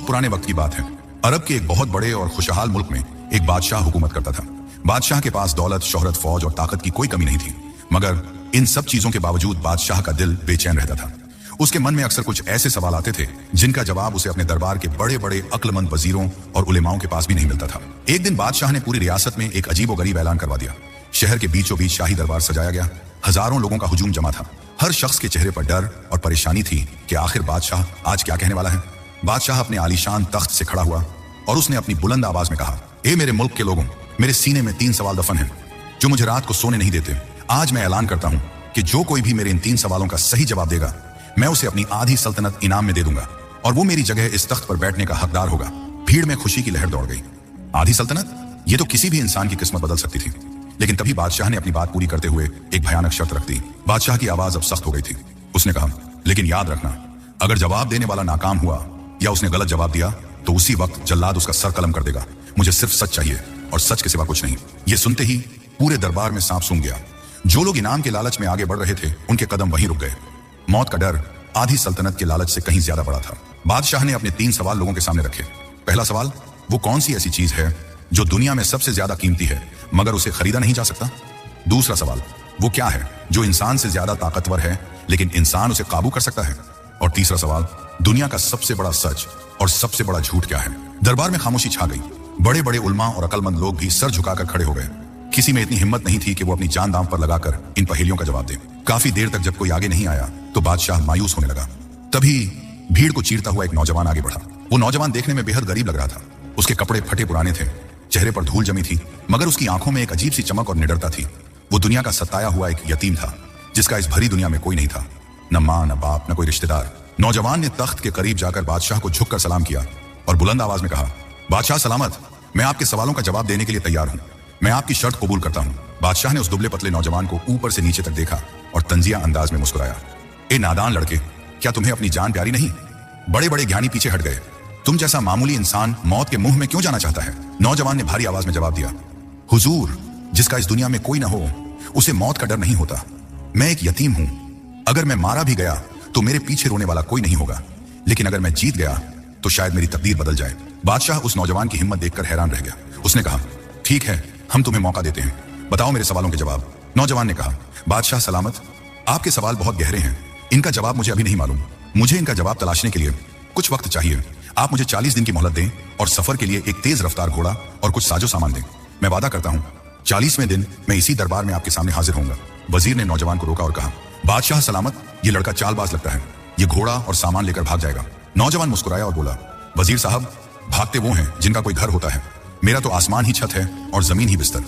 पुराने वक्त की बात है। अरब के एक बहुत बड़े और खुशहाल मुल्क में एक बादशाह हुकूमत करता था। बादशाह के पास दौलत, शोहरत, फौज और ताकत की कोई कमी नहीं थी, मगर इन सब चीजों के बावजूद बादशाह का दिल बेचैन रहता था। उसके मन में अक्सर कुछ ऐसे सवाल आते थे जिनका जवाब उसे अपने दरबार के बड़े बड़े अक्लमंद वजीरों और उलेमाओं के पास भी नहीं मिलता था। एक दिन बादशाह ने पूरी रियासत में एक अजीबोगरीब ऐलान करवा दिया। शहर के बीचों बीच शाही दरबार सजाया गया। हजारों लोगों का हुजूम जमा था। हर शख्स के चेहरे पर डर और परेशानी थी कि आखिर बादशाह आज क्या कहने वाला है। बादशाह अपने आलीशान तख्त से खड़ा हुआ और उसने अपनी बुलंद आवाज में कहा, ए मेरे मुल्क के लोगों, मेरे सीने में 3 सवाल दफन हैं जो मुझे रात को सोने नहीं देते। आज मैं ऐलान करता हूं कि जो कोई भी मेरे इन 3 सवालों का सही जवाब देगा, मैं उसे अपनी आधी सल्तनत इनाम में दे दूंगा और वो मेरी जगह इस तख्त पर बैठने का हकदार होगा। भीड़ में खुशी की लहर दौड़ गई। आधी सल्तनत, ये तो किसी भी इंसान की किस्मत बदल सकती थी। लेकिन तभी बादशाह ने अपनी बात पूरी करते हुए एक भयानक शर्त रख दी। बादशाह की आवाज अब सख्त हो गई थी। उसने कहा, लेकिन याद रखना, अगर जवाब देने वाला नाकाम हुआ या उसने गलत जवाब दिया तो उसी वक्त जल्लाद उसका सर कलम कर देगा। मुझे सिर्फ सच चाहिए और सच के सिवा कुछ नहीं। ये सुनते ही पूरे दरबार में सांप सूंघ गया। जो लोग इनाम के लालच में आगे बढ़ रहे थे, उनके कदम वहीं रुक गए। मौत का डर आधी सल्तनत के लालच से कहीं ज्यादा बड़ा था। बादशाह ने अपने 3 सवाल लोगों के सामने रखे। पहला सवाल, वो कौन सी ऐसी चीज है जो दुनिया में सबसे ज्यादा कीमती है मगर उसे खरीदा नहीं जा सकता। दूसरा सवाल, वो क्या है जो इंसान से ज्यादा ताकतवर है लेकिन इंसान उसे काबू कर सकता है। और तीसरा सवाल, दुनिया का सबसे बड़ा सच और सबसे बड़ा झूठ क्या है। दरबार में खामोशी छा गई। बड़े बड़े उलमा और अकलमंद लोग भी सर झुकाकर खड़े हो गए। किसी में इतनी हिम्मत नहीं थी कि वो अपनी जान दांव पर लगाकर इन पहेलियों का जवाब दे। काफी देर तक जब कोई आगे नहीं आया तो बादशाह मायूस होने लगा। तभी भीड़ को चीरता हुआ एक नौजवान आगे बढ़ा। वो नौजवान देखने में बेहद गरीब लग रहा था। उसके कपड़े फटे पुराने थे, चेहरे पर धूल जमी थी, मगर उसकी आंखों में एक अजीब सी चमक और निडरता थी। वो दुनिया का सताया हुआ एक यतीम था जिसका इस भरी दुनिया में कोई नहीं था, न माँ, न बाप, न कोई रिश्तेदार। नौजवान ने तख्त के करीब जाकर बादशाह को झुककर सलाम किया और बुलंद आवाज में कहा, बादशाह सलामत, मैं आपके सवालों का जवाब देने के लिए तैयार हूं। मैं आपकी शर्त कबूल करता हूं। बादशाह ने उस दुबले पतले नौजवान को ऊपर से नीचे तक देखा और तंजिया अंदाज में मुस्कुराया। ए नादान लड़के, क्या तुम्हें अपनी जान प्यारी नहीं? बड़े बड़े ज्ञानी पीछे हट गए। तुम जैसा मामूली इंसान मौत के मुंह में क्यों जाना चाहता है? नौजवान ने भारी आवाज में जवाब दिया, हुजूर, जिसका इस दुनिया में कोई ना हो उसे मौत का डर नहीं होता। मैं एक यतीम हूं। अगर मैं मारा भी गया तो मेरे पीछे रोने वाला कोई नहीं होगा, लेकिन अगर मैं जीत गया तो शायद मेरी तकदीर बदल जाए। बादशाह उस नौजवान की हिम्मत देखकर हैरान रह गया। उसने कहा, ठीक है, हम तुम्हें मौका देते हैं, बताओ मेरे सवालों के जवाब। नौजवान ने कहा, बादशाह सलामत, आपके सवाल बहुत गहरे हैं। इनका जवाब मुझे अभी नहीं मालूम। मुझे इनका जवाब तलाशने के लिए कुछ वक्त चाहिए। आप मुझे 40 दिन की मोहलत दें और सफर के लिए एक तेज रफ्तार घोड़ा और कुछ साजो सामान दें। मैं वादा करता हूं 40वें दिन मैं इसी दरबार में आपके सामने हाजिर होऊंगा। वजीर ने नौजवान को रोका और कहा, बादशाह सलामत, ये लड़का चालबाज लगता है। ये घोड़ा और सामान लेकर भाग जाएगा। नौजवान मुस्कुराया और बोला, वजीर साहब, भागते वो हैं जिनका कोई घर होता है। मेरा तो आसमान ही छत है और जमीन ही बिस्तर।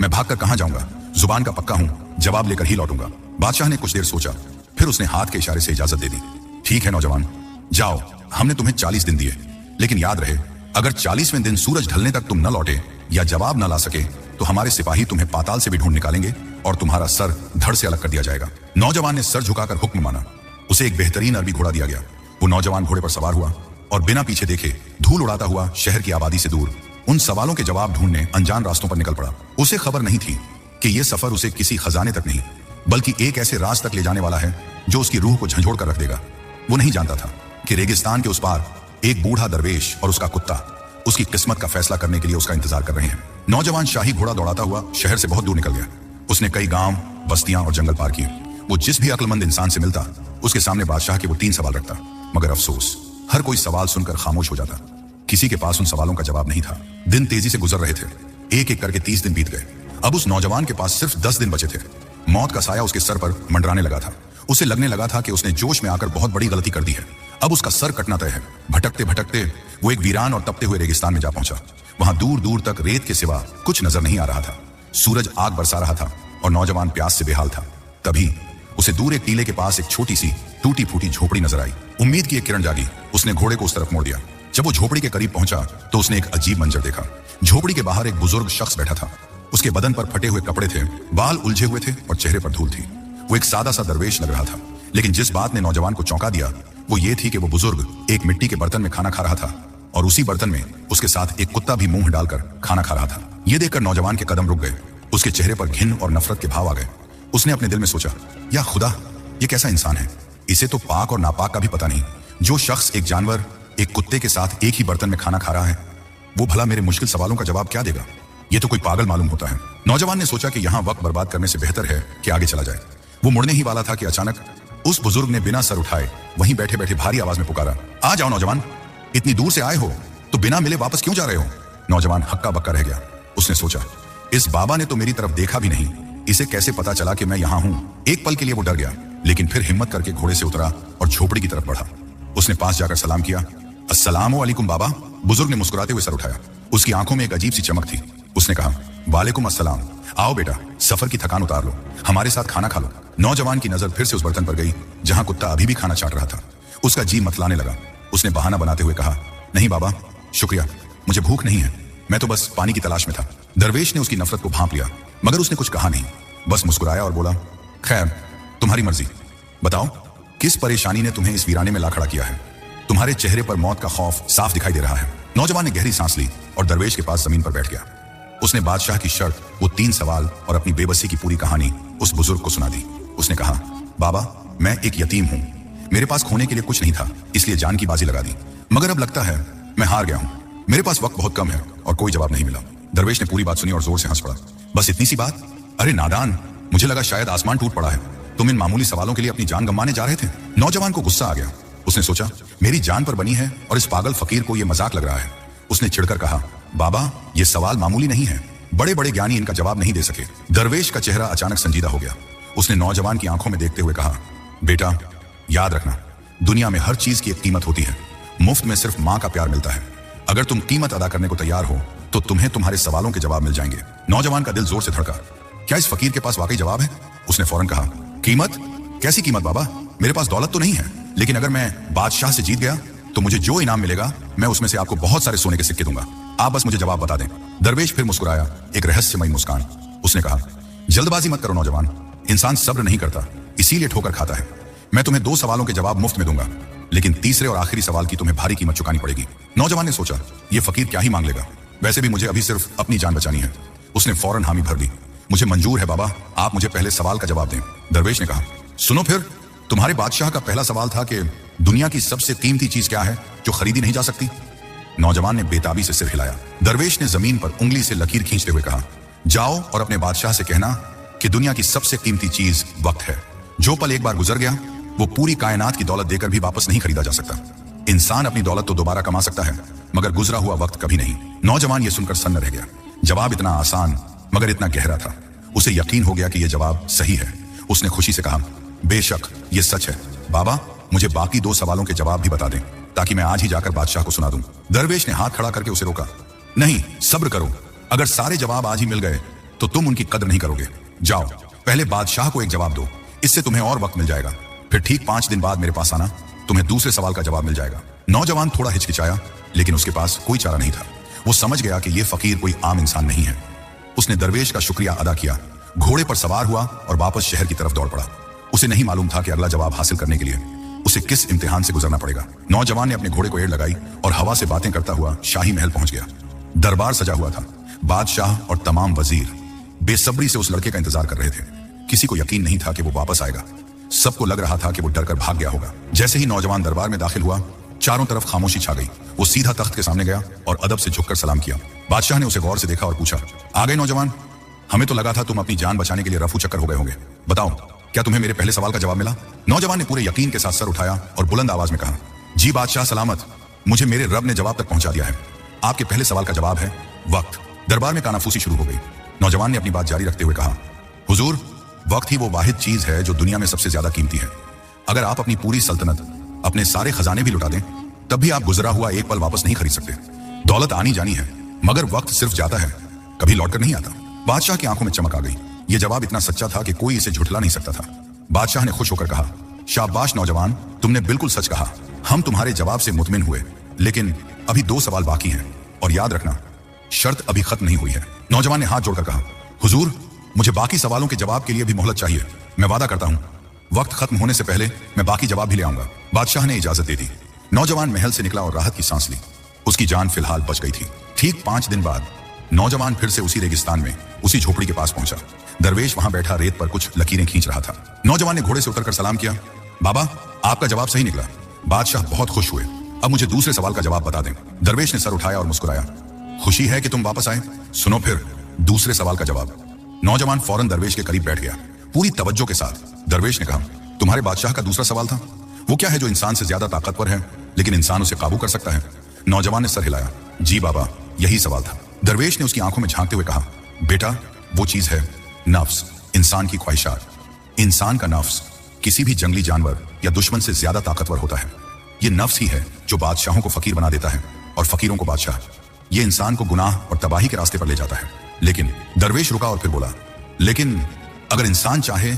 मैं भागकर कहां जाऊंगा? जुबान का पक्का हूं, जवाब लेकर ही लौटूंगा। बादशाह ने कुछ देर सोचा, फिर उसने हाथ के इशारे से इजाजत दे दी। ठीक है नौजवान, जाओ, हमने तुम्हें 40 दिन दिए, लेकिन याद रहे, अगर 40वें दिन सूरज ढलने तक तुम न लौटे या जवाब न ला सके तो हमारे सिपाही तुम्हें पाताल से भी ढूंढ निकालेंगे और तुम्हारा सर धड़ से अलग कर दिया जाएगा। नौजवान ने सर झुकाकर हुक्म माना। उसे एक बेहतरीन अरबी घोड़ा दिया गया। वो नौजवान घोड़े पर सवार हुआ और बिना पीछे देखे धूल उड़ाता हुआ शहर की आबादी से दूर उन सवालों के जवाब ढूंढने अनजान रास्तों पर निकल पड़ा। उसे खबर नहीं थी कि यह सफर उसे किसी खजाने तक नहीं बल्कि एक ऐसे राज तक ले जाने वाला है जो उसकी रूह को झंझोड़ कर रख देगा। वो नहीं जानता था कि रेगिस्तान के उस पार एक बूढ़ा दरवेश और उसका कुत्ता उसकी किस्मत का फैसला करने के लिए उसका इंतजार कर रहे हैं। नौजवान शाही घोड़ा दौड़ाता हुआ शहर से बहुत दूर निकल गया। उसने कई गांव, बस्तियां और जंगल पार किए। वो जिस भी अक्लमंद इंसान से मिलता उसके सामने बादशाह के वो 3 सवाल रखता, मगर अफसोस, हर कोई सवाल सुनकर खामोश हो जाता। किसी के पास उन सवालों का जवाब नहीं था। दिन तेजी से गुजर रहे थे। एक एक करके 30 दिन बीत गए। अब उस नौजवान के पास सिर्फ 10 दिन बचे थे। मौत का साया उसके सर पर मंडराने लगा था। उसे लगने लगा था कि उसने जोश में आकर बहुत बड़ी गलती कर दी है। अब उसका सर कटना तय है। भटकते भटकते वो एक वीरान और तपते हुए रेगिस्तान में जा पहुंचा। वहां दूर दूर तक रेत के सिवा कुछ नजर नहीं आ रहा था। सूरज आग बरसा रहा था और नौजवान प्यास से बेहाल था। तभी उसे दूर एक टीले के पास एक छोटी सी टूटी फूटी झोपड़ी नजर आई। उम्मीद की एक किरण जागी। उसने घोड़े को उस तरफ मोड़ दिया। जब वो झोपड़ी के करीब पहुंचा तो उसने एक अजीब मंजर देखा। झोपड़ी के बाहर एक बुजुर्ग शख्स बैठा था। उसके बदन पर फटे हुए कपड़े थे, बाल उलझे हुए थे और चेहरे पर धूल थी। वो एक सादा सा दरवेश लग रहा था, लेकिन जिस बात ने नौजवान को चौंका दिया वो ये थी कि वो बुजुर्ग एक मिट्टी के बर्तन में खाना खा रहा था और उसी बर्तन में उसके साथ एक कुत्ता भी मुंह डालकर खाना खा रहा था। ये देखकर नौजवान के कदम रुक गए। उसके चेहरे पर घिन और नफरत के भाव आ गए। उसने अपने दिल में सोचा, या खुदा, ये कैसा इंसान है? इसे तो पाक और नापाक का भी पता नहीं। जो शख्स एक जानवर एक कुत्ते के साथ एक ही बर्तन में खाना खा रहा है, वो भला मेरे मुश्किल सवालों का जवाब क्या देगा? ये तो कोई पागल मालूम होता है। नौजवान ने सोचा कि यहाँ वक्त बर्बाद करने से बेहतर है कि आगे चला जाए। वो मुड़ने ही वाला था कि अचानक उस बुजुर्ग ने बिना सर उठाए वहीं बैठे बैठे भारी आवाज में पुकारा, आ जाओ नौजवान, इतनी दूर से आए हो तो बिना मिले वापस क्यों जा रहे हो? नौजवान हक्का बक्का रह गया। उसने सोचा, इस बाबा ने तो मेरी तरफ देखा भी नहीं, इसे कैसे पता चला कि मैं यहाँ हूँ? एक पल के लिए वो डर गया, लेकिन फिर हिम्मत करके घोड़े से उतरा और झोपड़ी की तरफ बढ़ा। उसने पास जाकर सलाम किया। अस्सलामु अलैकुम बाबा। बुजुर्ग ने मुस्कुराते हुए सर उठाया। उसकी आंखों में एक अजीब सी चमक थी। उसने कहा, वालेकुम अस्सलाम, आओ बेटा, सफर की थकान उतार लो, हमारे साथ खाना खा लो। नौजवान की नजर फिर से उस बर्तन पर गई जहां कुत्ता अभी भी खाना चाट रहा था। उसका जी मतलाने लगा। उसने बहाना बनाते हुए कहा, नहीं बाबा, शुक्रिया, मुझे भूख नहीं है, मैं तो बस पानी की तलाश में था। दरवेश ने उसकी नफरत को भांप लिया, मगर उसने कुछ कहा नहीं, बस मुस्कुराया और बोला, खैर, तुम्हारी मर्जी, बताओ किस परेशानी ने तुम्हें इस वीराने में ला खड़ा किया है? तुम्हारे चेहरे पर मौत का खौफ साफ दिखाई दे रहा है। नौजवान ने गहरी सांस ली और दरवेश के पास जमीन पर बैठ गया। उसने बादशाह की शर्त, वो 3 सवाल और अपनी बेबसी की पूरी कहानी उस बुजुर्ग को सुना दी। उसने कहा, बाबा, मैं एक यतीम हूँ, मेरे पास खोने के लिए कुछ नहीं था, इसलिए जान की बाजी लगा दी, मगर अब लगता है मैं हार गया हूँ। मेरे पास वक्त बहुत कम है और कोई जवाब नहीं मिला। दरवेश ने पूरी बात सुनी और जोर से हंस पड़ा। बस इतनी सी बात? अरे नादान, मुझे लगा शायद आसमान टूट पड़ा है, तुम इन मामूली सवालों के लिए अपनी जान गंवाने जा रहे थे। नौजवान को गुस्सा आ गया। उसने सोचा, मेरी जान पर बनी है और इस पागल फकीर को यह मजाक लग रहा है। उसने चिढ़कर कहा, बाबा, ये सवाल मामूली नहीं है, बड़े बड़े ज्ञानी इनका जवाब नहीं दे सके। दरवेश का चेहरा अचानक संजीदा हो गया। उसने नौजवान की आंखों में देखते हुए कहा, बेटा, याद रखना, दुनिया में हर चीज की एक कीमत होती है, मुफ्त में सिर्फ माँ का प्यार मिलता है। अगर तुम कीमत अदा करने को तैयार हो तो तुम्हें तुम्हारे सवालों के जवाब मिल जाएंगे। नौजवान का दिल जोर से धड़का। क्या इस फकीर के पास वाकई जवाब है? उसने फौरन कहा, कीमत? कैसी कीमत बाबा? मेरे पास दौलत तो नहीं है, लेकिन अगर मैं बादशाह से जीत गया तो मुझे जो इनाम मिलेगा मैं उसमें से आपको बहुत सारे सोने के सिक्के दूंगा। आप बस मुझे जवाब बता दें। दरवेश फिर मुस्कुराया, एक रहस्यमयी मुस्कान। उसने कहा, जल्दबाजी मत करो नौजवान, इंसान सब्र नहीं करता, इसीलिए ठोकर खाता है। मैं तुम्हें 2 सवालों के जवाब मुफ्त में दूंगा, लेकिन तीसरे और आखिरी सवाल की तुम्हें भारी कीमत चुकानी पड़ेगी। नौजवान ने सोचा, ये फकीर क्या ही मांग लेगा, वैसे भी मुझे अभी सिर्फ अपनी जान बचानी है। उसने फौरन हामी भर दी। मुझे मंजूर है बाबा, आप मुझे पहले सवाल का जवाब दें। दरवेश ने कहा, सुनो फिर, तुम्हारे बादशाह का पहला सवाल था कि दुनिया की सबसे कीमती चीज क्या है जो खरीदी नहीं जा सकती? नौजवान ने बेताबी से सिर हिलाया। दरवेश ने जमीन पर उंगली से लकीर खींचते हुए कहा, जाओ और अपने बादशाह से कहना कि दुनिया की सबसे कीमती चीज वक्त है। जो पल एक बार गुजर गया वो पूरी कायनात की दौलत देकर भी वापस नहीं खरीदा जा सकता। इंसान अपनी दौलत तो दोबारा कमा सकता है, मगर गुजरा हुआ वक्त कभी नहीं। नौजवान ये सुनकर सन्न रह गया। जवाब इतना आसान मगर इतना गहरा था। उसे यकीन हो गया कि यह जवाब सही है। उसने खुशी से कहा, बेशक ये सच है बाबा, मुझे बाकी 2 सवालों के जवाब भी बता दें ताकि मैं आज ही जाकर बादशाह को सुना दूं। दरवेश ने हाथ खड़ा करके उसे रोका। नहीं, सब्र करो, अगर सारे जवाब आज ही मिल गए तो तुम उनकी कदर नहीं करोगे। जाओ, पहले बादशाह को एक जवाब दो, इससे तुम्हें और वक्त मिल जाएगा। फिर ठीक 5 दिन बाद मेरे पास आना, तुम्हें दूसरे सवाल का जवाब मिल जाएगा। नौजवान थोड़ा हिचकिचाया, लेकिन उसके पास कोई चारा नहीं था। वो समझ गया कि यह फकीर कोई आम इंसान नहीं है। उसने दरवेश का शुक्रिया अदा किया, घोड़े पर सवार हुआ और वापस शहर की तरफ दौड़ पड़ा। उसे नहीं मालूम था कि अगला जवाब हासिल करने के लिए उसे किस इम्तिहान से गुजरना पड़ेगा। नौजवान ने अपने घोड़े को एड़ लगाई और हवा से बातें करता हुआ शाही महल पहुंच गया। दरबार सजा हुआ था। बादशाह और तमाम वजीर बेसब्री से उस लड़के का इंतजार कर रहे थे। किसी को यकीन नहीं था कि वो वापस आएगा। सबको लग रहा था कि वो डरकर भाग गया होगा। जैसे ही नौजवान दरबार में दाखिल हुआ, चारों तरफ खामोशी छा गई। वो सीधा तख्त के सामने गया और अदब से झुककर सलाम किया। बादशाह ने उसे गौर से देखा और पूछा, आ गए नौजवान? हमें तो लगा था तुम अपनी जान बचाने के लिए रफू चक्कर हो गए होंगे। बताओ, क्या तुम्हें मेरे पहले सवाल का जवाब मिला? नौजवान ने पूरे यकीन के साथ सर उठाया और बुलंद आवाज में कहा, जी बादशाह सलामत, मुझे मेरे रब ने जवाब तक पहुंचा दिया है। आपके पहले सवाल का जवाब है वक्त। दरबार में कानाफूसी शुरू हो गई। नौजवान ने अपनी बात जारी रखते हुए कहा, हुजूर, वक्त ही वो वाहिद चीज है जो दुनिया में सबसे ज्यादा कीमती है। अगर आप अपनी पूरी सल्तनत, अपने सारे खजाने भी लुटा दें, तब भी आप गुजरा हुआ एक पल वापस नहीं खरीद सकते। दौलत आनी जानी है, मगर वक्त सिर्फ जाता है, कभी लौटकर नहीं आता। बादशाह की आंखों में चमक आ गई। यह जवाब इतना सच्चा था कि कोई इसे झुठला नहीं सकता था। बादशाह ने खुश होकर कहा, शाबाश नौजवान, तुमने बिल्कुल सच कहा। हम तुम्हारे जवाब से मुतमिन हुए, लेकिन अभी 2 सवाल बाकी हैं और याद रखना, शर्त अभी खत्म नहीं हुई है। नौजवान ने हाथ जोड़कर कहा, हुजूर, मुझे बाकी सवालों के जवाब के लिए भी मोहलत चाहिए। मैं वादा करता हूं, वक्त खत्म होने से पहले मैं बाकी जवाब भी ले आऊंगा। बादशाह ने इजाजत दे दी। नौजवान महल से निकला और राहत की सांस ली। उसकी जान फिलहाल बच गई थी। ठीक 5 दिन बाद नौजवान फिर से उसी रेगिस्तान में, उसी झोपड़ी के पास पहुंचा। दरवेश वहां बैठा रेत पर कुछ लकीरें खींच रहा था। नौजवान ने घोड़े से उतरकर सलाम किया, बाबा, आपका जवाब सही निकला। बादशाह बहुत खुश हुए। अब मुझे दूसरे सवाल का जवाब बता दें। दरवेश ने सर उठाया और मुस्कुराया। खुशी है कि तुम वापस आए। सुनो फिर दूसरे सवाल का जवाब। नौजवान फौरन दरवेश के करीब बैठ गया। पूरी तवज्जो के साथ दरवेश ने कहा, तुम्हारे बादशाह का दूसरा सवाल था, वो क्या है जो इंसान से ज्यादा ताकतवर है लेकिन इंसान उसे काबू कर सकता है? नौजवान ने सर हिलाया। जी बाबा, यही सवाल था। दरवेश ने उसकी आंखों में झांकते हुए कहा, बेटा वो चीज है नफ्स, इंसान की ख्वाहिशात। इंसान का नफ्स किसी भी जंगली जानवर या दुश्मन से ज्यादा ताकतवर होता है। ये नफ्स ही है जो बादशाहों को फकीर बना देता है और फकीरों को बादशाह। ये इंसान को गुनाह और तबाही के रास्ते पर ले जाता है। लेकिन दरवेश रुका और फिर बोला, लेकिन अगर इंसान चाहे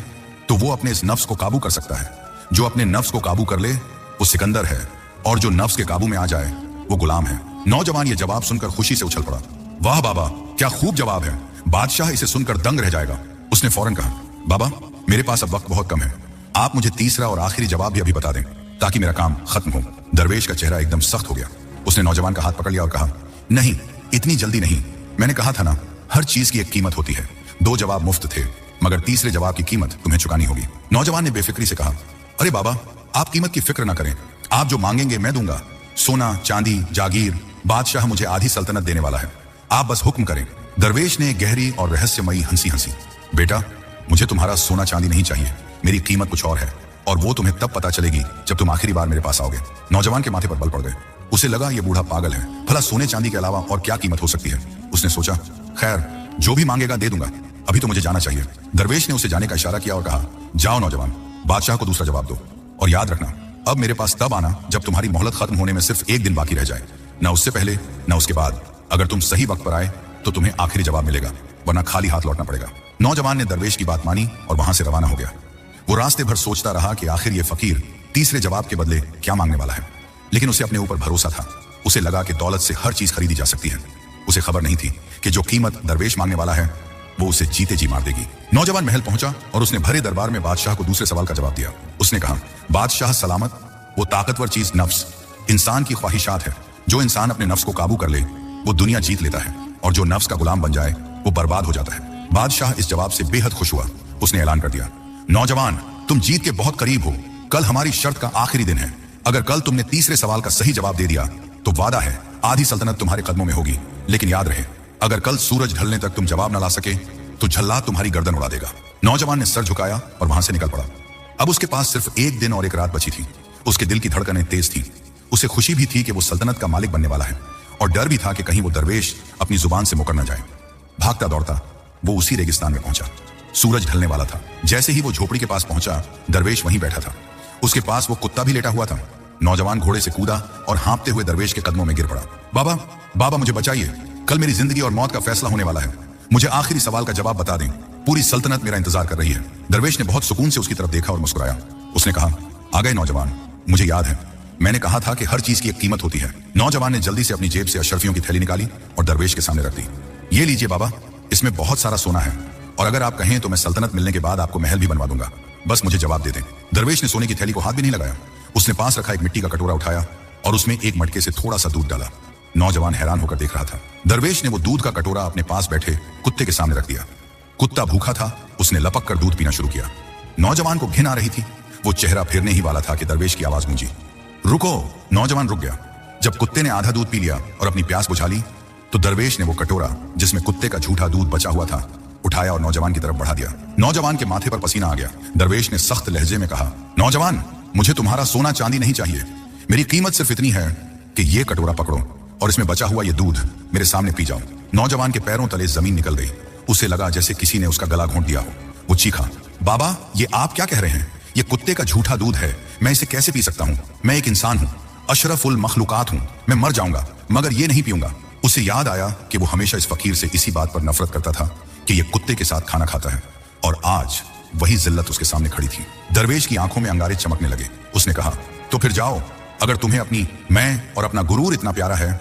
तो वो अपने इस नफ्स को काबू कर सकता है। जो अपने नफ्स को काबू कर ले वो सिकंदर है, और जो नफ्स के काबू में आ जाए वो गुलाम है। नौजवान ये जवाब सुनकर खुशी से उछल पड़ा। वाह बाबा, क्या खूब जवाब है। बादशाह इसे सुनकर दंग रह जाएगा। उसने फौरन कहा, बाबा मेरे पास अब वक्त बहुत कम है, आप मुझे तीसरा और आखिरी जवाब भी अभी बता दें ताकि मेरा काम खत्म हो। दरवेश का चेहरा एकदम सख्त हो गया। उसने नौजवान का हाथ पकड़ लिया और कहा, नहीं, इतनी जल्दी नहीं। मैंने कहा था ना, हर चीज की एक कीमत होती है। 2 जवाब मुफ्त थे, मगर तीसरे जवाब की कीमत तुम्हें चुकानी होगी। नौजवान ने बेफिक्री से कहा, अरे बाबा आप कीमत की फिक्र ना करें, आप जो मांगेंगे मैं दूंगा। सोना, चांदी, जागीर, बादशाह मुझे आधी सल्तनत देने वाला है, आप बस हुक्म करें। दरवेश ने गहरी और रहस्यमयी हंसी हंसी। बेटा मुझे तुम्हारा सोना चांदी नहीं चाहिए, मेरी कीमत कुछ और है, और वो तुम्हें तब पता चलेगी जब तुम आखिरी बार मेरे पास आओगे। नौजवान के माथे पर बल पड़ गए। उसे लगा ये बूढ़ा पागल है, भला सोने चांदी के अलावा और क्या कीमत हो सकती है। उसने सोचा, खैर जो भी मांगेगा दे दूंगा, अभी तो मुझे जाना चाहिए। दरवेश ने उसे जाने का इशारा किया और कहा, जाओ नौजवान, बादशाह को दूसरा जवाब दो, और याद रखना अब मेरे पास तब आना जब तुम्हारी मोहलत खत्म होने में सिर्फ 1 दिन बाकी रह जाए, न उससे पहले न उसके बाद। अगर तुम सही वक्त पर आए तो तुम्हें आखिरी जवाब मिलेगा, वरना खाली हाथ लौटना पड़ेगा। नौजवान ने दरवेश की बात मानी और वहां से रवाना हो गया। वो रास्ते भर सोचता रहा कि आखिर ये फकीर तीसरे जवाब के बदले क्या मांगने वाला है, लेकिन उसे अपने ऊपर भरोसा था। उसे लगा कि दौलत से हर चीज खरीदी जा सकती है। उसे खबर नहीं थी कि जो कीमत दरवेश मांगने वाला है वो उसे जीते जी मार देगी। नौजवान महल पहुंचा और उसने भरे दरबार में बादशाह को दूसरे सवाल का जवाब दिया। उसने कहा, बादशाह सलामत, वो ताकतवर चीज नफ्स, इंसान की ख्वाहिशात है। जो इंसान अपने नफ्स को काबू कर ले वो दुनिया जीत लेता है, और जो नफ्स का गुलाम बन जाए वो बर्बाद हो जाता है। बादशाह इस जवाब से बेहद खुश हुआ। उसने ऐलान कर दिया, नौजवान तुम जीत के बहुत करीब हो। कल हमारी शर्त का आखिरी दिन है। अगर कल तुमने तीसरे सवाल का सही जवाब दे दिया तो वादा है आधी सल्तनत तुम्हारे कदमों में होगी। लेकिन याद रहे, अगर कल सूरज ढलने तक तुम जवाब न ला सके तो झल्लाद तुम्हारी गर्दन उड़ा देगा। नौजवान ने सर झुकाया और वहां से निकल पड़ा। अब उसके पास सिर्फ 1 दिन और 1 रात बची थी। उसके दिल की धड़कनें तेज थी। उसे खुशी भी थी कि वो सल्तनत का मालिक बनने वाला है, और डर भी था कि कहीं वो दरवेश अपनी जुबान से मुकर न जाए। भागता दौड़ता वो उसी रेगिस्तान में पहुंचा। सूरज ढलने वाला था। जैसे ही वो झोपड़ी के पास पहुंचा, दरवेश वहीं बैठा था। उसके पास वो कुत्ता भी लेटा हुआ था। नौजवान घोड़े से कूदा और हाँफते हुए दरवेश के कदमों में गिर पड़ा। बाबा, बाबा मुझे बचाइए, कल मेरी जिंदगी और मौत का फैसला होने वाला है। मुझे आखिरी सवाल का जवाब बता दें, पूरी सल्तनत मेरा इंतजार कर रही है। दरवेश ने बहुत सुकून से उसकी तरफ देखा और मुस्कुराया। उसने कहा, आ गए नौजवान, मुझे याद है, मैंने कहा था कि हर चीज की एक कीमत होती है। नौजवान ने जल्दी से अपनी जेब से अशरफियों की थैली निकाली और दरवेश के सामने रख दी। ये लीजिए बाबा, इसमें बहुत सारा सोना है, और अगर आप कहें तो मैं सल्तनत मिलने के बाद आपको महल भी बनवा दूंगा। बस मुझे जवाब दे दें। दरवेश ने सोने की थैली को हाथ भी नहीं लगाया। उसने पास रखा एक मिट्टी का कटोरा उठाया और उसमें एक मटके से थोड़ा सा दूध डाला। नौजवान हैरान होकर देख रहा था। दरवेश ने वो दूध का कटोरा अपने पास बैठे कुत्ते के सामने रख दिया। कुत्ता भूखा था। उसने लपक कर दूध पीना शुरू किया। नौजवान को घिन आ रही थी। वो चेहरा फेरने ही वाला था कि दरवेश की आवाज गूंजी, रुको। नौजवान रुक गया। जब कुत्ते ने आधा दूध पी लिया और अपनी प्यास बुझा ली तो दरवेश ने वो कटोरा जिसमें कुत्ते का झूठा दूध बचा हुआ था उठाया और नौजवान की तरफ बढ़ा दिया। नौजवान के माथे पर पसीना आ गया। दरवेश ने सख्त लहजे में कहा, नौजवान मुझे तुम्हारा सोना चांदी नहीं चाहिए। मेरी कीमत सिर्फ इतनी है कि ये कटोरा पकड़ो और इसमें बचा हुआ ये दूध मेरे सामने पी जाओ। नौजवान के पैरों तले जमीन निकल गई। उसे लगा जैसे किसी ने उसका गला घोंट दिया हो। वो चीखा, बाबा ये आप क्या कह रहे हैं? ये कुत्ते का झूठा दूध है, मैं इसे कैसे पी सकता हूँ? मैं एक इंसान हूँ, अशरफुल मखलूकात हूँ, मैं मर जाऊंगा मगर ये नहीं पीऊंगा। उसे याद आया कि वो हमेशा इस फकीर से इसी बात पर नफरत करता था कि ये कुत्ते के साथ खाना खाता है, और आज वही जिल्लत उसके सामने खड़ी थी। दरवेश की आंखों में अंगारे चमकने लगे। उसने कहा, तो फिर जाओ, अगर तुम्हें अपनी मैं और अपना गुरूर इतना प्यारा है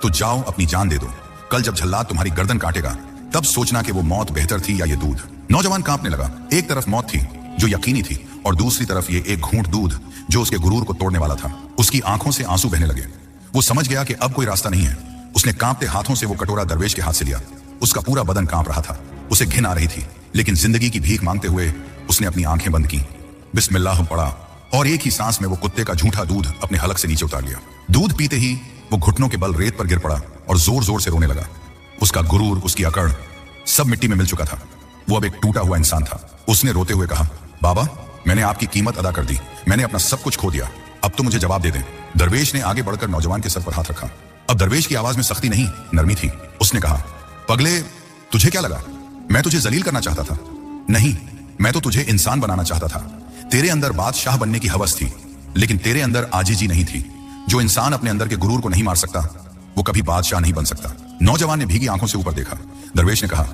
तो जाओ अपनी जान दे दो। कल जब झल्लाद तुम्हारी गर्दन काटेगा तब सोचना कि वो मौत बेहतर थी या ये दूध। नौजवान कांपने लगा। एक तरफ मौत थी जो यकीनी थी और दूसरी तरफ ये एक घूंट दूध जो उसके गुरूर को तोड़ने वाला था। उसकी आंखों से आंसू बहने लगे। वो समझ गया कि अब कोई रास्ता नहीं है। उसने कांपते हाथों से वो कटोरा दरवेश के हाथ से लिया। उसका पूरा बदन कांप रहा था। उसे घिन आ रही थी, लेकिन जिंदगी की भीख मांगते हुए उसने अपनी आंखें बंद की, बिस्मिल्लाह पढ़ा और एक ही सांस में वो कुत्ते का झूठा दूध अपने हलक से नीचे उतार लिया। दूध पीते ही वो घुटनों के बल रेत पर गिर पड़ा और जोर जोर से रोने लगा। उसका गुरूर, उसकी अकड़ सब मिट्टी में मिल चुका था। वो अब एक टूटा हुआ इंसान था। उसने रोते हुए कहा, बाबा, मैंने आपकी कीमत अदा कर दी, मैंने अपना सब कुछ खो दिया, अब तो मुझे जवाब दे दें। दरवेश ने आगे बढ़कर नौजवान के सर पर हाथ रखा। अब दरवेश की आवाज में सख्ती नहीं, नरमी थी। उसने कहा, पगले, तुझे क्या लगा मैं तुझे जलील करना चाहता था? नहीं, मैं तो तुझे इंसान बनाना चाहता था। तेरे अंदर बादशाह बनने की हवस थी, लेकिन तेरे अंदर आजीजी नहीं थी। जो इंसान अपने अंदर के गुरूर को नहीं मार सकता, वो कभी बादशाह नहीं बन सकता। नौजवान ने भीगी आंखों से ऊपर देखा। दरवेश ने कहा,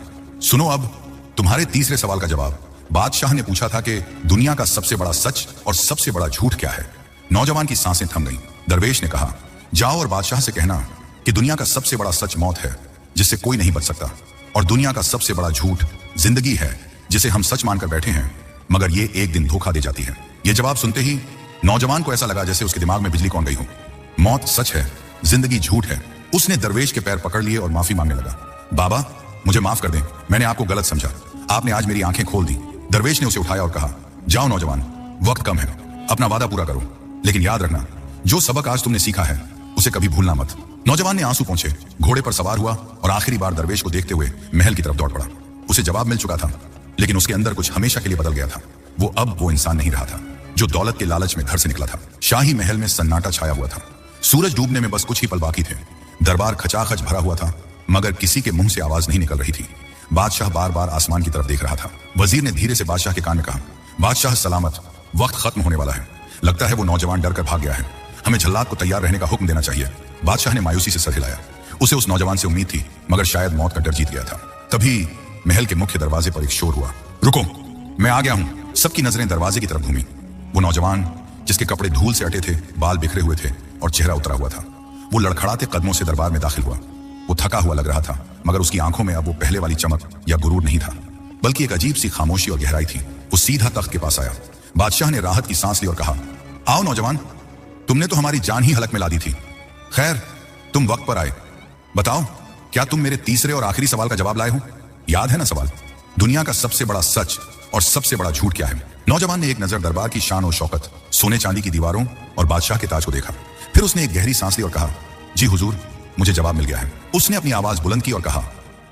सुनो, अब तुम्हारे तीसरे सवाल का जवाब। बादशाह ने पूछा था कि दुनिया का सबसे बड़ा सच और सबसे बड़ा झूठ क्या है? नौजवान की सांसें थम गईं। दरवेश ने कहा, जाओ और बादशाह से कहना कि दुनिया का सबसे बड़ा सच मौत है, जिससे कोई नहीं बच सकता, और दुनिया का सबसे बड़ा झूठ जिंदगी है, जिसे हम सच मानकर बैठे हैं, मगर ये एक दिन धोखा दे जाती है। ये जवाब सुनते ही नौजवान को ऐसा लगा जैसे उसके दिमाग में बिजली कौन गई हो। मौत सच है, जिंदगी झूठ है। उसने दरवेश के पैर पकड़ लिए और माफी मांगने लगा। बाबा, मुझे माफ कर दें, मैंने आपको गलत समझा, आपने आज मेरी आंखें खोल दी। दरवेश ने उसे उठाया और कहा, जाओ नौजवान, वक्त कम है, अपना वादा पूरा करो, लेकिन याद रखना, जो सबक आज तुमने सीखा है उसे कभी भूलना मत। नौजवान ने आंसू पोंछे, घोड़े पर सवार हुआ और आखिरी बार दरवेश को देखते हुए महल की तरफ दौड़ पड़ा। उसे जवाब मिल चुका था, लेकिन उसके अंदर कुछ हमेशा के लिए बदल गया था। वो अब वो इंसान नहीं रहा था जो दौलत के लालच में घर से निकला था। शाही महल में सन्नाटा छाया हुआ था। सूरज डूबने में बस कुछ ही पल बाकी थे। दरबार खचाखच भरा हुआ था, मगर किसी के मुंह से आवाज नहीं निकल रही थी। बादशाह बार बार आसमान की तरफ देख रहा था। वजीर ने धीरे से बादशाह के कान में कहा, बादशाह सलामत, वक्त खत्म होने वाला है। लगता है वो नौजवान डर कर भाग गया है, हमें जल्लाद को तैयार रहने का हुक्म देना चाहिए। बादशाह ने मायूसी से सर हिलाया। उसे उस नौजवान से उम्मीद थी, मगर शायद मौत का डर जीत गया था। तभी महल के मुख्य दरवाजे पर एक शोर हुआ। रुको, मैं आ गया हूं। सबकी नजरें दरवाजे की तरफ घूमी। वो नौजवान, जिसके कपड़े धूल से अटे थे, बाल बिखरे हुए थे और चेहरा उतरा हुआ था, वो लड़खड़ाते कदमों से दरबार में दाखिल हुआ। वो थका हुआ लग रहा था, मगर उसकी आंखों में अब वो पहले वाली चमक या गुरूर नहीं था, बल्कि एक अजीब सी खामोशी और गहराई थी। वो सीधा तख्त के पास आया। बादशाह ने राहत की सांस ली और कहा, आओ नौजवान, तुमने तो हमारी जान ही हलक में ला दी थी। खैर, तुम वक्त पर आए। बताओ, क्या तुम मेरे तीसरे और आखिरी सवाल का जवाब लाए हो? याद है ना सवाल, दुनिया का सबसे बड़ा सच और सबसे बड़ा झूठ क्या है? नौजवान ने एक नजर दरबार की शान और शौकत, सोने चांदी की दीवारों और बादशाह के ताज को देखा। फिर उसने एक गहरी सांस ली और कहा, जी हुजूर, मुझे जवाब मिल गया है। उसने अपनी आवाज बुलंद की और कहा,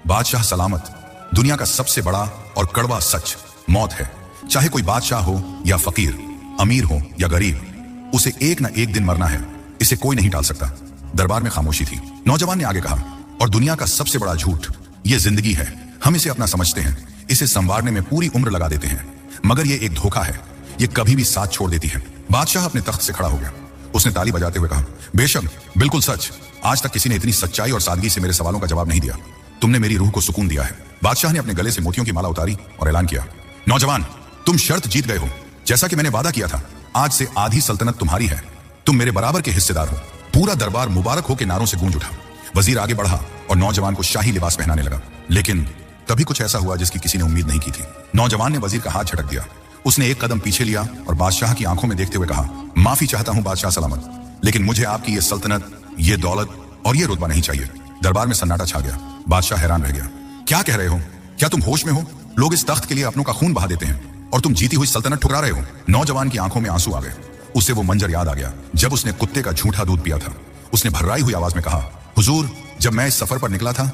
बादशाह सलामत, दुनिया का सबसे बड़ा और कड़वा सच मौत है। चाहे कोई बादशाह हो या फकीर, अमीर हो या गरीब, उसे एक ना एक दिन मरना है, इसे कोई नहीं टाल सकता। दरबार में खामोशी थी। नौजवान ने आगे कहा, और दुनिया का सबसे बड़ा झूठ ये जिंदगी है। हम इसे अपना समझते हैं, इसे संवारने में पूरी उम्र लगा देते हैं, मगर ये एक धोखा है, ये कभी भी साथ छोड़ देती है। बादशाह अपने तख्त से खड़ा हो गया। उसने ताली बजाते हुए कहा, बेशक, बिल्कुल सच। आज तक किसी ने इतनी सच्चाई और सादगी से मेरे सवालों का जवाब नहीं दिया। तुमने मेरी रूह को सुकून दिया है। बादशाह ने अपने गले से मोतियों की माला उतारी और ऐलान किया, नौजवान, तुम शर्त जीत गए हो। जैसा कि मैंने वादा किया था, आज से आधी सल्तनत तुम्हारी है। तुम मेरे बराबर के हिस्सेदार हो। पूरा दरबार मुबारक हो के नारों से गूंज उठा। वजीर आगे बढ़ा और नौजवान को शाही लिबास पहनाने लगा। लेकिन तभी कुछ ऐसा हुआ जिसकी किसी ने उम्मीद नहीं की थी। नौजवान ने वजीर का हाथ झटक दिया। उसने एक कदम पीछे लिया और बादशाह की आंखों में देखते हुए कहा, माफी चाहता हूं बादशाह सलामत, लेकिन मुझे आपकी ये सल्तनत, ये दौलत और ये रुतबा नहीं चाहिए। दरबार में सन्नाटा छा गया। बादशाह हैरान रह गया। क्या कह रहे हो? क्या तुम होश में हो? लोग इस तख्त के लिए अपनों का खून बहा देते हैं और तुम जीती हुई सल्तनत ठुकरा रहे हो। नौजवान की आंखों में आंसू आ गए। उसे वो मंजर याद आ गया जब उसने कुत्ते का झूठा दूध पिया था। उसने भर्राई हुई आवाज में कहा, हुजूर, जब मैं इस सफर पर निकला था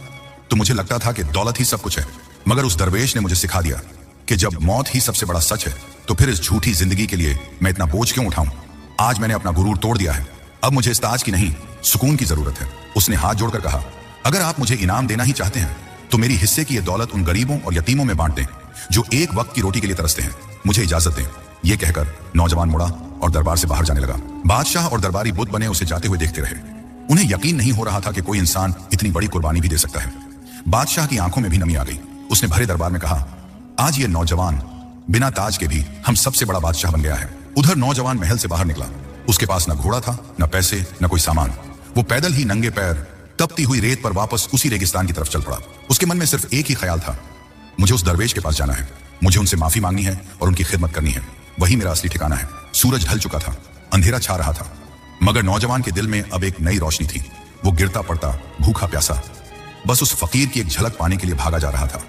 तो मुझे लगता था कि दौलत ही सब कुछ है, मगर उस दरवेश ने मुझे सिखा दिया कि जब मौत ही सबसे बड़ा सच है तो फिर इस झूठी जिंदगी के लिए मैं इतना बोझ क्यों उठाऊं। आज मैंने अपना गुरूर तोड़ दिया है। अब मुझे इस ताज की नहीं, सुकून की जरूरत है। उसने हाथ जोड़कर कहा, अगर आप मुझे इनाम देना ही चाहते हैं तो मेरी हिस्से की ये दौलत उन गरीबों और यतीमों में बांट दें जो एक वक्त की रोटी के लिए तरसते हैं। मुझे इजाजत दें। ये कहकर नौजवान मुड़ा और दरबार से बाहर जाने लगा। बादशाह और दरबारी बुत बने उसे जाते हुए देखते रहे। उन्हें यकीन नहीं हो रहा था कि कोई इंसान इतनी बड़ी कुर्बानी भी दे सकता है। बादशाह की आंखों में भी नमी आ गई। उसने भरे दरबार में कहा, आज ये नौजवान बिना ताज के भी हम सबसे बड़ा बादशाह बन गया है। उधर नौजवान महल से बाहर निकला। उसके पास न घोड़ा था, न पैसे, न कोई सामान। वो पैदल ही नंगे पैर तपती हुई रेत पर वापस उसी रेगिस्तान की तरफ चल पड़ा। उसके मन में सिर्फ एक ही ख्याल था, मुझे उस दरवेश के पास जाना है, मुझे उनसे माफी मांगनी है और उनकी खिदमत करनी है। वही मेरा असली ठिकाना है। सूरज ढल चुका था, अंधेरा छा रहा था, मगर नौजवान के दिल में अब एक नई रोशनी थी। वो गिरता पड़ता, भूखा प्यासा, बस उस फकीर की एक झलक पाने के लिए भागा जा रहा था।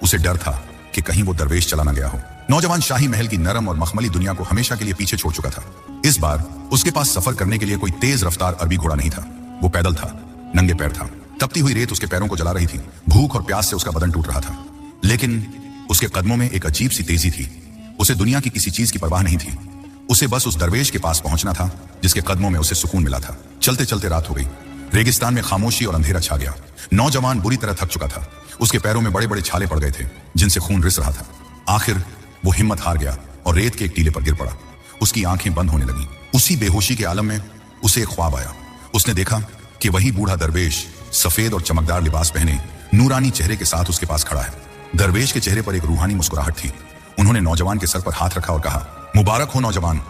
उसे डर था कि कहीं वो दरवेश चला न गया हो। नौजवान शाही महल की नरम और मखमली दुनिया को हमेशा के लिए पीछे छोड़ चुका था। इस बार उसके पास सफर करने के लिए कोई तेज रफ्तार अरबी घोड़ा नहीं था। वो पैदल था, नंगे पैर था। तपती हुई रेत उसके पैरों को जला रही थी। भूख और प्यास से उसका बदन टूट रहा था, लेकिन उसके कदमों में एक अजीब सी तेजी थी। उसे दुनिया की किसी चीज की परवाह नहीं थी। उसे बस उस दरवेश के पास पहुंचना था जिसके कदमों में उसे सुकून मिला था। चलते चलते रात हो गई। रेगिस्तान में खामोशी और अंधेरा छा गया। नौजवान बुरी तरह थक चुका था। उसके पैरों में बड़े बड़े छाले पड़ गए थे जिनसे खून रिस रहा था। आखिर वो हिम्मत हार गया और रेत के एक टीले पर गिर पड़ा। उसकी आंखें बंद होने लगी। उसी बेहोशी के आलम में उसे एक ख्वाब आया। उसने देखा कि वही बूढ़ा दरवेश सफेद और चमकदार लिबास पहने नूरानी चेहरे के साथ उसके पास खड़ा है। दरवेश के चेहरे पर एक रूहानी मुस्कुराहट थी। उन्होंने नौजवान के सर पर हाथ रखा और कहा, मुबारक हो नौजवान,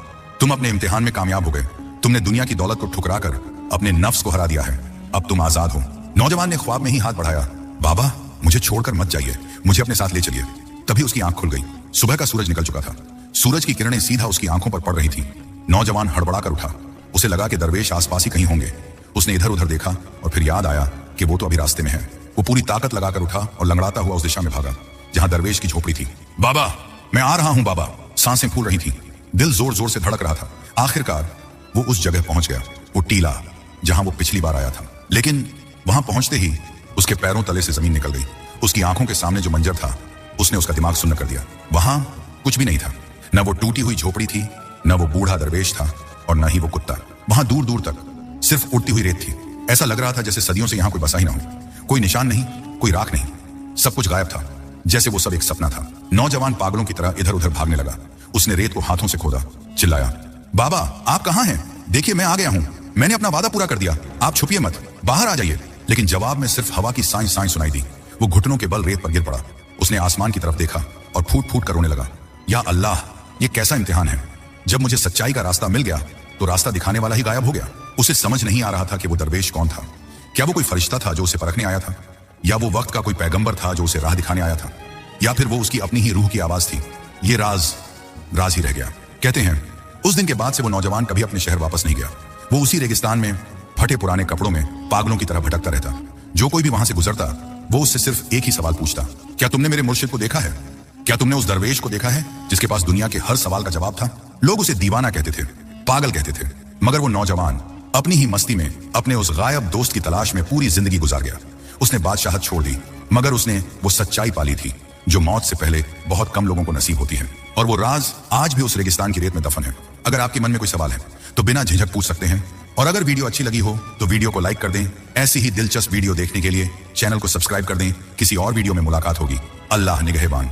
तुम अपने इम्तिहान में कामयाब हो गए। तुमने दुनिया की दौलत को ठुकरा कर अपने नफ्स को हरा दिया है। अब तुम आजाद हो। नौजवान ने ख्वाब में ही हाथ बढ़ाया। बाबा, मुझे छोड़कर मत जाइए, मुझे अपने साथ ले चलिए। तभी उसकी आंख खुल गई। सुबह का सूरज निकल चुका था। सूरज की किरणें सीधा उसकी आंखों पर पड़ रही थी। नौजवान हड़बड़ाकर उठा। उसे लगा कि दरवेश आसपास ही कहीं होंगे। उसने इधर उधर देखा और फिर याद आया कि वो तो अभी रास्ते में है। वो पूरी ताकत लगाकर उठा और लंगड़ाता हुआ उस दिशा में भागा जहां दरवेश की झोपड़ी थी। बाबा, मैं आ रहा हूं बाबा। सांसें फूल रही थी। दिल जोर जोर से धड़क रहा था। आखिरकार वो उस जगह पहुंच गया, वो टीला जहां वो पिछली बार आया था। लेकिन वहां पहुंचते ही उसके पैरों तले से जमीन निकल गई। उसकी आंखों के सामने जो मंजर था उसने उसका दिमाग सुन्न कर दिया। वहां कुछ भी नहीं था। न वो टूटी हुई झोपड़ी थी, न वो बूढ़ा दरवेश था और न ही वो कुत्ता। वहां दूर दूर तक सिर्फ उड़ती हुई रेत थी। ऐसा लग रहा था जैसे सदियों से यहां कोई बसा ही ना हो। कोई निशान नहीं, कोई राख नहीं। सब कुछ गायब था, जैसे वो सब एक सपना था। नौजवान पागलों की तरह इधर उधर भागने लगा। उसने रेत को हाथों से खोदा, चिल्लाया, बाबा आप कहां हैं? देखिए मैं आ गया हूं। मैंने अपना वादा पूरा कर दिया। आप छुपिए मत, बाहर आ जाइए। लेकिन जवाब में सिर्फ हवा की साई साई सुनाई दी। वो घुटनों के बल रेत पर गिर पड़ा। उसने आसमान की तरफ देखा और फूट फूट कर रोने लगा। या अल्लाह, ये कैसा इम्तिहान है। जब मुझे सच्चाई का रास्ता मिल गया तो रास्ता दिखाने वाला ही गायब हो गया। उसे समझ नहीं आ रहा था कि वो दरवेश कौन था। क्या वो कोई फरिश्ता था जो उसे परखने आया था, या वो वक्त का कोई पैगंबर था जो उसे राह दिखाने आया था, या फिर वो उसकी अपनी ही रूह की आवाज थी। ये राज ही रह गया। कहते हैं उस दिन के बाद से वो नौजवान कभी अपने शहर वापस नहीं गया। वो उसी रेगिस्तान में फटे पुराने कपड़ों में पागलों की तरह भटकता रहता। जो कोई भी वहां से गुजरता वो उससे सिर्फ एक ही सवाल पूछता, क्या तुमने मेरे मुर्शिद को देखा है? क्या तुमने उस दरवेश को देखा है जिसके पास दुनिया के हर सवाल का जवाब था? लोग उसे दीवाना कहते थे, पागल कहते थे, मगर वो नौजवान अपनी ही मस्ती में अपने उस गायब दोस्त की तलाश में पूरी जिंदगी गुजार गया। उसने बादशाहत छोड़ दी, मगर उसने वो सच्चाई पाली थी जो मौत से पहले बहुत कम लोगों को नसीब होती है। और वो राज आज भी उस रेगिस्तान की रेत में दफन है। अगर आपके मन में कोई सवाल है तो बिना झिझक पूछ सकते हैं। और अगर वीडियो अच्छी लगी हो तो वीडियो को लाइक कर दें। ऐसी ही दिलचस्प वीडियो देखने के लिए चैनल को सब्सक्राइब कर दें। किसी और वीडियो में मुलाकात होगी। अल्लाह निगहबान।